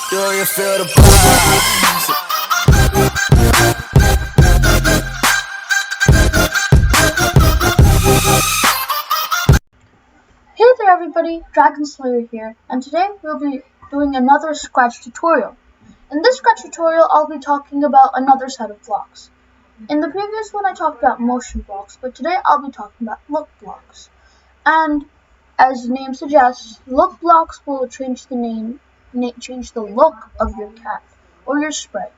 Do you feel the vibes? Hey there everybody, Dragon Slayer here, and today we'll be doing another Scratch tutorial. In this Scratch tutorial, I'll be talking about another set of blocks. In the previous one I talked about motion blocks, but today I'll be talking about look blocks. And as the name suggests, look blocks will change the look of your cat or your sprite.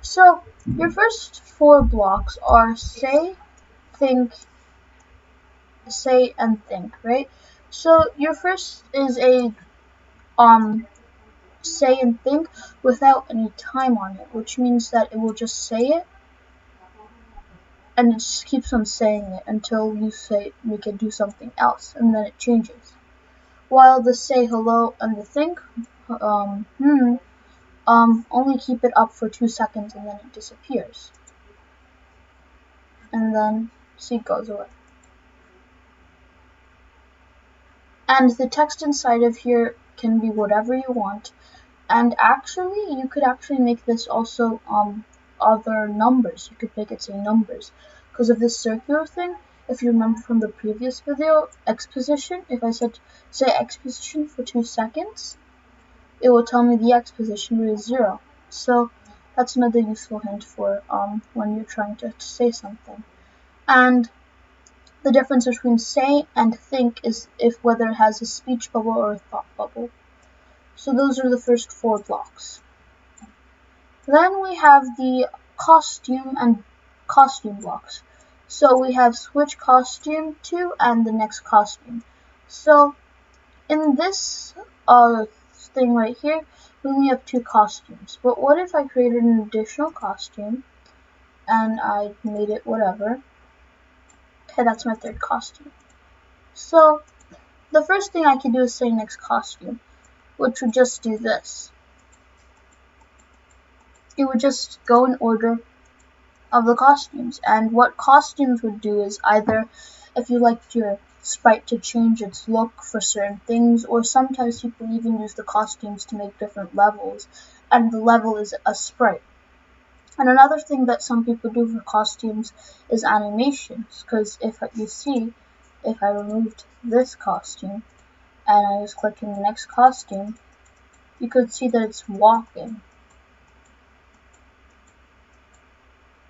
So your first four blocks are say, think, say, and think, right? So your first is a say and think without any time on it, which means that it will just say it and it just keeps on saying it until you make it do something else, and then it changes. While the say hello and the think only keep it up for 2 seconds and then it disappears. And then see it goes away. And the text inside of here can be whatever you want. And actually, you could actually make this also other numbers. You could make it say numbers. Because of this circular thing, if you remember from the previous video, X position, if I said say X position for 2 seconds, it will tell me the X position is 0. So that's another useful hint for when you're trying to say something. And the difference between say and think is whether it has a speech bubble or a thought bubble. So those are the first four blocks. Then we have the costume and costume blocks. So we have switch costume to and the next costume. So in this thing right here, we only have 2 costumes. But what if I created an additional costume and I made it whatever? Okay, that's my third costume. So the first thing I can do is say next costume, which would just do this. It would just go in order of the costumes, and what costumes would do is either if you liked your sprite to change its look for certain things, or sometimes people even use the costumes to make different levels, and the level is a sprite. And another thing that some people do for costumes is animations, because if I removed this costume and I was clicking the next costume, you could see that it's walking.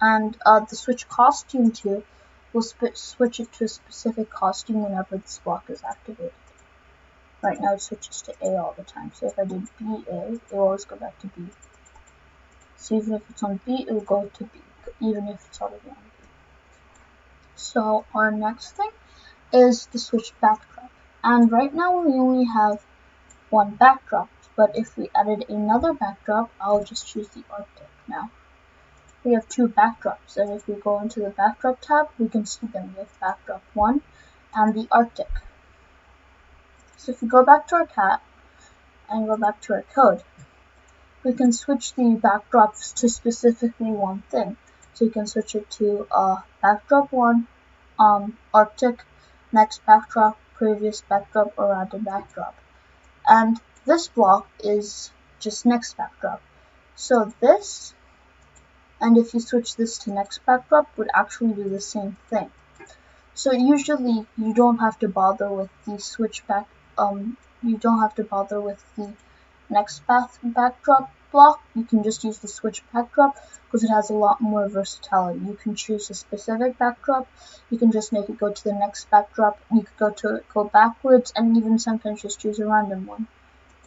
And the switch costume to will switch it to a specific costume whenever this block is activated. Right now it switches to A all the time, so if I did BA, it will always go back to B. So even if it's on B, it will go to B, even if it's already on B. So our next thing is the switch backdrop. And right now we only have one backdrop, but if we added another backdrop, I'll just choose the Arctic now. We have 2 backdrops, and if we go into the backdrop tab, we can see them. We have backdrop 1 and the Arctic. So if we go back to our cat and go back to our code, we can switch the backdrops to specifically one thing. So you can switch it to backdrop 1, Arctic, next backdrop, previous backdrop, or random backdrop. And this block is just next backdrop. So this, and if you switch this to next backdrop, would actually do the same thing. So usually you don't have to bother with the switch back. You don't have to bother with the next backdrop block. You can just use the switch backdrop because it has a lot more versatility. You can choose a specific backdrop. You can just make it go to the next backdrop. You could go backwards, and even sometimes just choose a random one.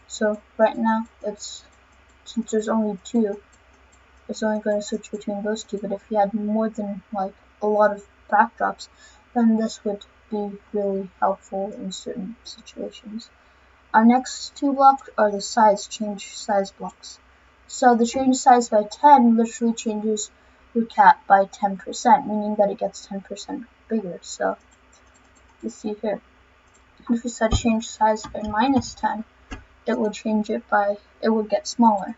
So right now since there's only 2. It's only going to switch between those 2, but if you had more than a lot of backdrops, then this would be really helpful in certain situations. Our next 2 blocks are the change size blocks. So the change size by 10 literally changes your cat by 10%, meaning that it gets 10% bigger. So you see here, if we said change size by -10, it would get smaller.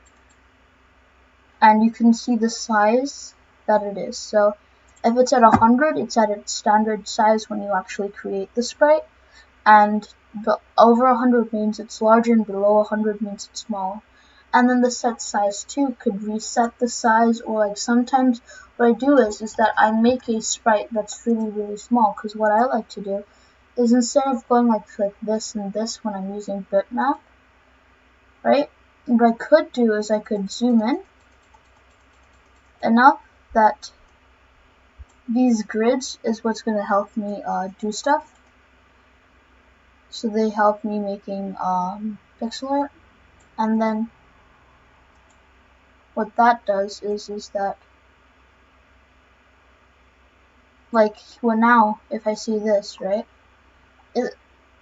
And you can see the size that it is. So if it's at 100, it's at its standard size when you actually create the sprite, and over 100 means it's larger, and below 100 means it's small. And then the set size too could reset the size, or like sometimes what I do is that I make a sprite that's really small, because what I like to do is instead of going like this and this when I'm using bitmap, right, what I could do is I could zoom in enough that these grids is what's going to help me do stuff. So they help me making pixel art, and then what that does is that like now if I see this, right,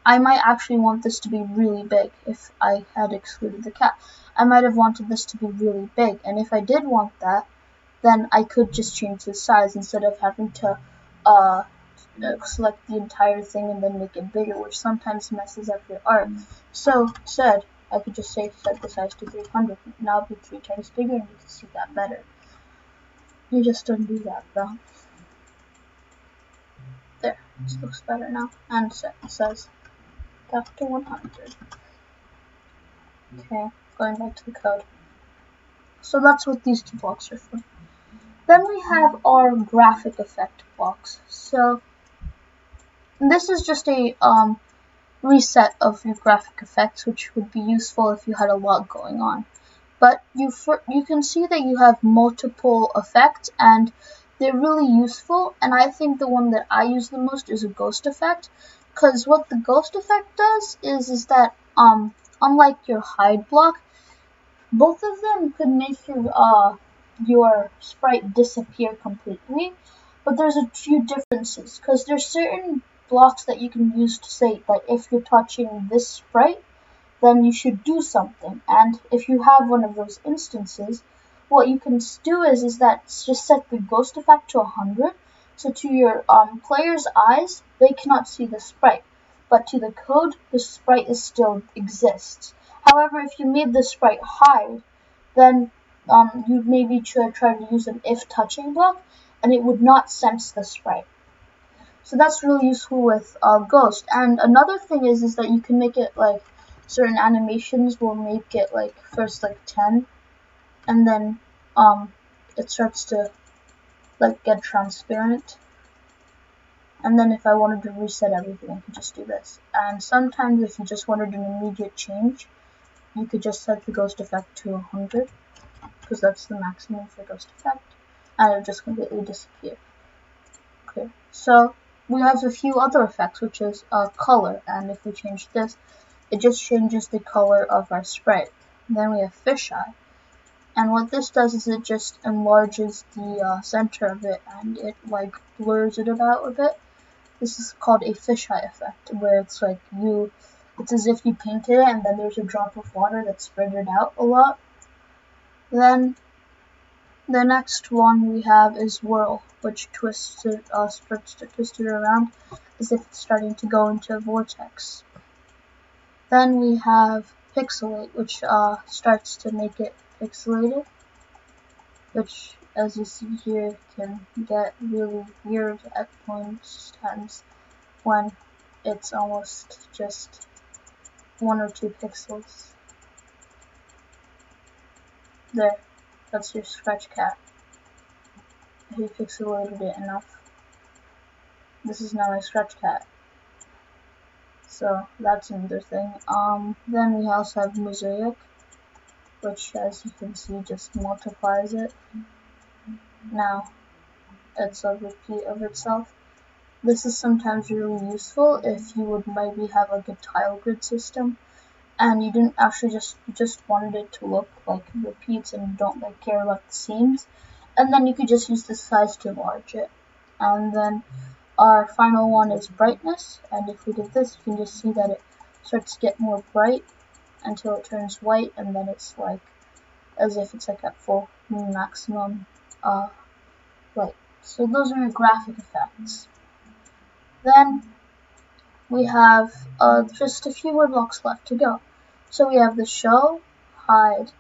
I might actually want this to be really big. If I had excluded the cat, I might have wanted this to be really big, and if I did want that, then I could just change the size instead of having to select the entire thing and then make it bigger, which sometimes messes up your art. So instead, I could just say set the size to 300. Now it'll be 3 times bigger, and you can see that better. You just undo that though. There, this looks better now, and set the size back to 100. Okay, going back to the code. So that's what these two blocks are for. Then we have our graphic effect blocks. So this is just a reset of your graphic effects, which would be useful if you had a lot going on. But you can see that you have multiple effects, and they're really useful. And I think the one that I use the most is a ghost effect, because what the ghost effect does is that unlike your hide block, both of them could make your sprite disappear completely. But there's a few differences, because there's certain blocks that you can use to say that if you're touching this sprite, then you should do something. And if you have one of those instances, what you can do is that just set the ghost effect to 100. So to your player's eyes, they cannot see the sprite, but to the code, the sprite still exists. However, if you made the sprite hide, then you'd maybe try to use an if touching block, and it would not sense the sprite. So that's really useful with Ghost. And another thing is that you can make it like certain animations will make it like first like 10, and then it starts to like get transparent. And then if I wanted to reset everything, I could just do this. And sometimes if you just wanted an immediate change, you could just set the ghost effect to 100, because that's the maximum for ghost effect, and it would just completely disappear. Okay, so we have a few other effects, which is color, and if we change this, it just changes the color of our sprite. Then we have fisheye, and what this does is it just enlarges the center of it, and it like blurs it about a bit. This is called a fisheye effect, where it's like it's as if you painted it and then there's a drop of water that spread it out a lot. Then the next one we have is whirl, which starts to twist it around as if it's starting to go into a vortex. Then we have pixelate, which starts to make it pixelated, which, as you see here, can get really weird at times when it's almost just 1 or 2 pixels. There, that's your scratch cat. If you pixelated it enough. This is now my scratch cat. So that's another thing. Then we also have mosaic, which, as you can see, just multiplies it. Now it's a repeat of itself. This is sometimes really useful if you would maybe have like a tile grid system, and you didn't actually you just wanted it to look like repeats, and you don't like care about the seams, and then you could just use the size to enlarge it. And then our final one is brightness, and if we did this, you can just see that it starts to get more bright until it turns white, and then it's like as if it's like at full maximum light. So those are your graphic effects. Then we have just a few more blocks left to go. So we have the show, hide,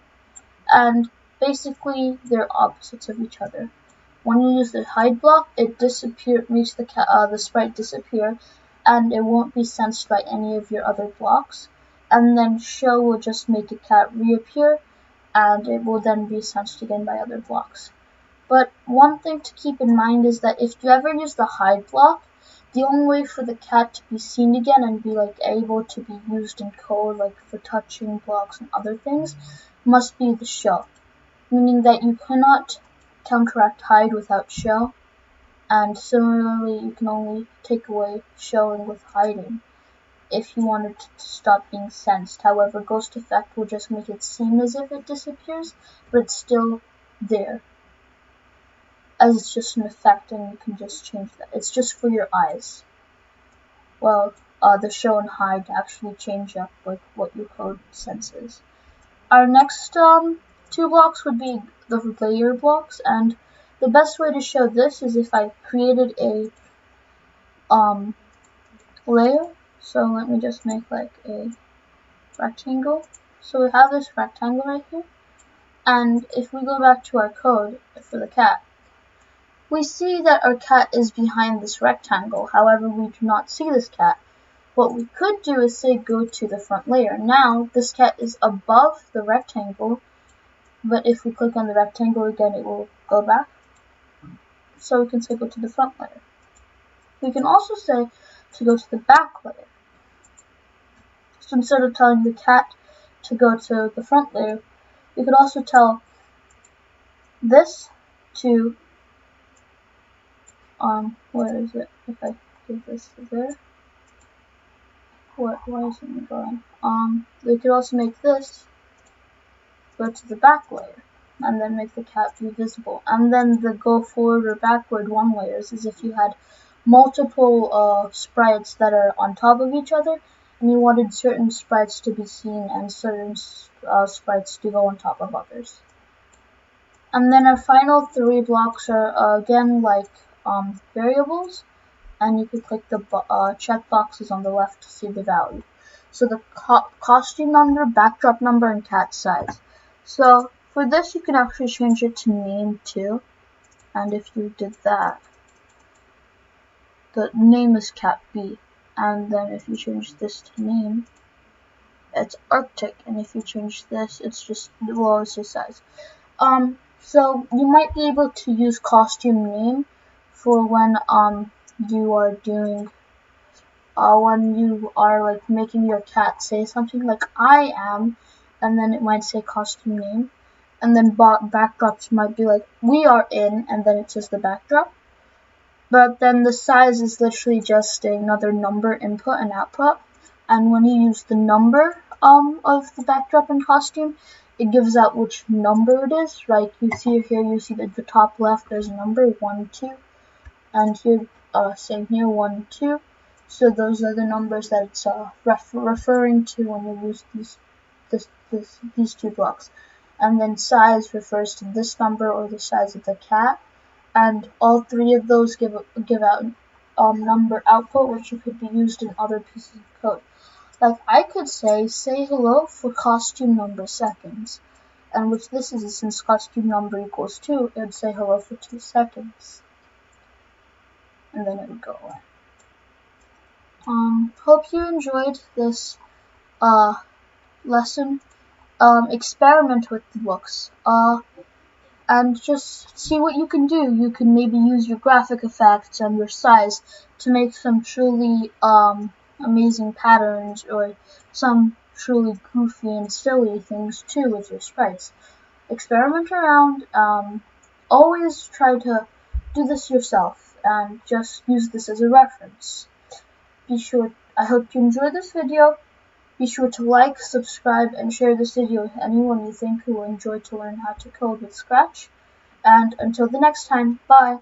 and basically they're opposites of each other. When you use the hide block, it makes the sprite disappear, and it won't be sensed by any of your other blocks. And then show will just make a cat reappear, and it will then be sensed again by other blocks. But one thing to keep in mind is that if you ever use the hide block, the only way for the cat to be seen again and be like able to be used in code, like for touching blocks and other things, must be the show. Meaning that you cannot counteract hide without show, and similarly you can only take away showing with hiding if you want it to stop being sensed. However, Ghost Effect will just make it seem as if it disappears, but it's still there, as it's just an effect and you can just change that. It's just for your eyes. Well, the show and hide actually change up like what your code senses. Our next two blocks would be the layer blocks, and the best way to show this is if I created a layer. So let me just make like a rectangle. So we have this rectangle right here, and if we go back to our code for the cat, we see that our cat is behind this rectangle. However, we do not see this cat. What we could do is say go to the front layer. Now this cat is above the rectangle, but if we click on the rectangle again, it will go back. So we can say go to the front layer. We can also say to go to the back layer. So instead of telling the cat to go to the front layer, we could also tell this to where is it? If I give this to there, why isn't it going? We could also make this go to the back layer, and then make the cat be visible. And then the go forward or backward one layers is if you had multiple sprites that are on top of each other, and you wanted certain sprites to be seen and certain sprites to go on top of others. And then our final three blocks are again like variables, and you can click the check boxes on the left to see the value. So the costume number, backdrop number, and cat size. So for this you can actually change it to name too, and if you did that, the name is cat B, and then if you change this to name, it's Arctic, and if you change this, it's just lowers the size. So you might be able to use costume name for when you are doing when you are like making your cat say something like I am, and then it might say costume name, and then backdrops might be like we are in, and then it says the backdrop. But then the size is literally just another number input and output, and when you use the number of the backdrop and costume, it gives out which number it is. Like you see here, you see that the top left there's a number 1, 2, and here same here 1, 2. So those are the numbers that it's referring to when you use these two blocks. And then size refers to this number or the size of the cat, and all three of those give out number output, which could be used in other pieces of code. Like I could say hello for costume number seconds, and which this is since costume number equals 2, it would say hello for 2 seconds, and then it would go away. Hope you enjoyed this lesson. Experiment with the books, and just see what you can do. You can maybe use your graphic effects and your size to make some truly amazing patterns, or some truly goofy and silly things too with your sprites. Experiment around. Always try to do this yourself and just use this as a reference. I hope you enjoyed this video. Be sure to like, subscribe, and share this video with anyone you think who will enjoy to learn how to code with Scratch. And until the next time, bye!